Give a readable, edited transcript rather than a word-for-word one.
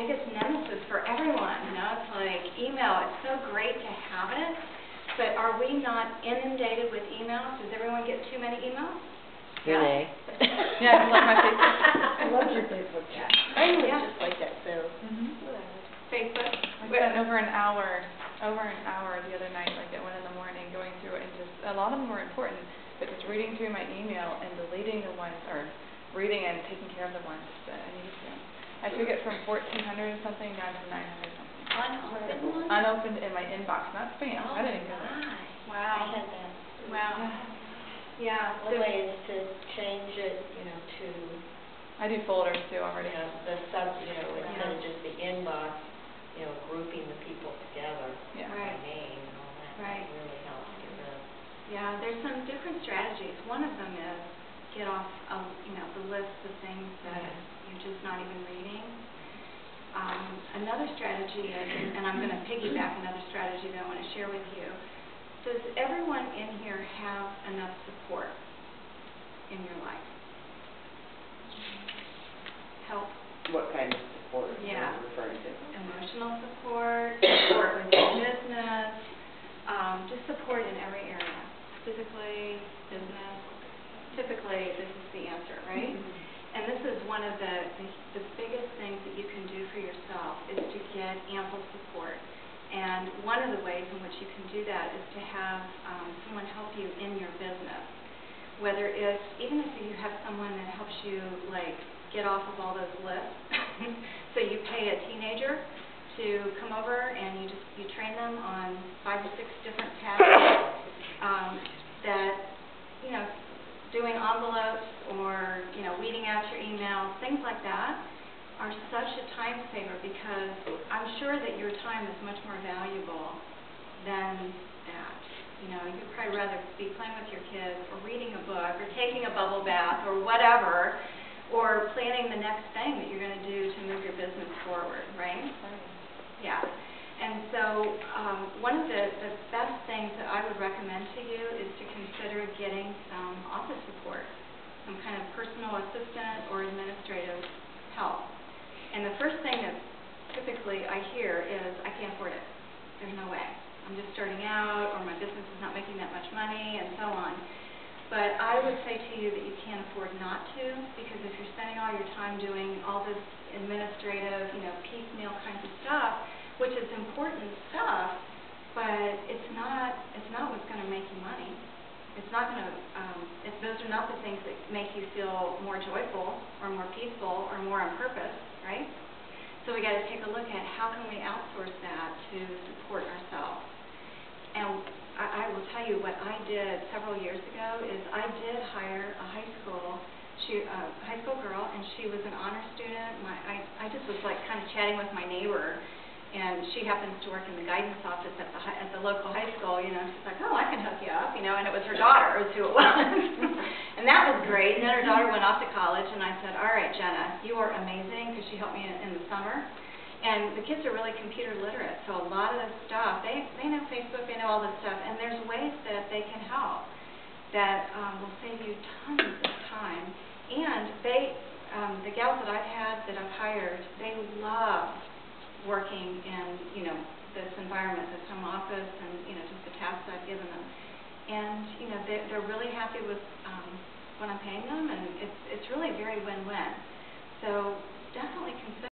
biggest nemesis for everyone, you know. It's like email, it's so great to have it, but are we not inundated with emails? Does everyone get too many emails? Renee. Yeah, I love my Facebook. I love your Facebook chat. I would Yeah. just like that, so. Facebook? I spent over an hour the other night, like at 1 in the morning, going through it, and just, a lot of them were important, but just reading through my email and deleting the ones, or reading and taking care of the ones that I needed to. I took it from 1,400 and something down to 900 something. Unopened ones? Unopened in my inbox, not spam. I didn't get it. Wow. I had that. Wow. Yeah. One way is to change it, you know, to, I do folders too already. you know, the sub, you know, instead of just the inbox, you know, grouping the people together Yeah. by Right. name and all that. Right. That really helps get rid of. Yeah, there's some different strategies. One of them is get off, you know, the list of things that you're just not even reading. Another strategy is, and I'm going to piggyback another strategy that I want to share with you. Does everyone in here have enough support in your life? Help? What kind of support Yeah. are you referring to? Emotional support, support with your business, just support in every area. Physically, business. Typically, this is the answer, right? And this is one of the biggest things that you can do for yourself is to get ample support. And one of the ways in which you can do that is to have someone help you in your business. Whether it's, even if you have someone that helps you, like, get off of all those lists. So you pay a teenager to come over and you train them on 5 or 6 different tasks that, you know, doing envelopes or, you know, weeding out your emails, things like that are such a time saver because I'm sure that your time is much more valuable than that. You know, you'd probably rather be playing with your kids or reading a book or taking a bubble bath or whatever, or planning the next thing that you're going to do to move your business forward, right? Yeah. And so one of the best things that I would recommend to you is to consider getting some office support, some kind of personal assistant or administrative help. And the first thing that typically I hear is, I can't afford it. There's no way. I'm just starting out, or my business is not making that much money, and so on. But I would say to you that you can't afford not to, because if you're spending all your time doing all this administrative, you know, piecemeal kinds of stuff, which is important stuff, but it's not what's going to make you money. It's not going to, those are not the things that make you feel more joyful or more peaceful or more on purpose, right? So we got to take a look at how can we outsource that to support ourselves. And I will tell you what I did several years ago is I did hire a high school girl, and she was an honor student. I just was like kind of chatting with my neighbor, and she happens to work in the guidance office at the local high school, you know. She's like, oh, I can hook you up, you know, and it was her daughter is who it was. And that was great. And then her daughter went off to college, and I said, all right, Jenna, you are amazing, because she helped me in the summer. And the kids are really computer literate, so a lot of this stuff, they know Facebook, they know all this stuff, and there's ways that they can help that will save you tons of time. And the gals that I've had that I've hired, they love working in, you know, this environment, this home office, and, you know, just the tasks I've given them. And, you know, they're really happy with what I'm paying them, and it's really very win-win. So definitely consider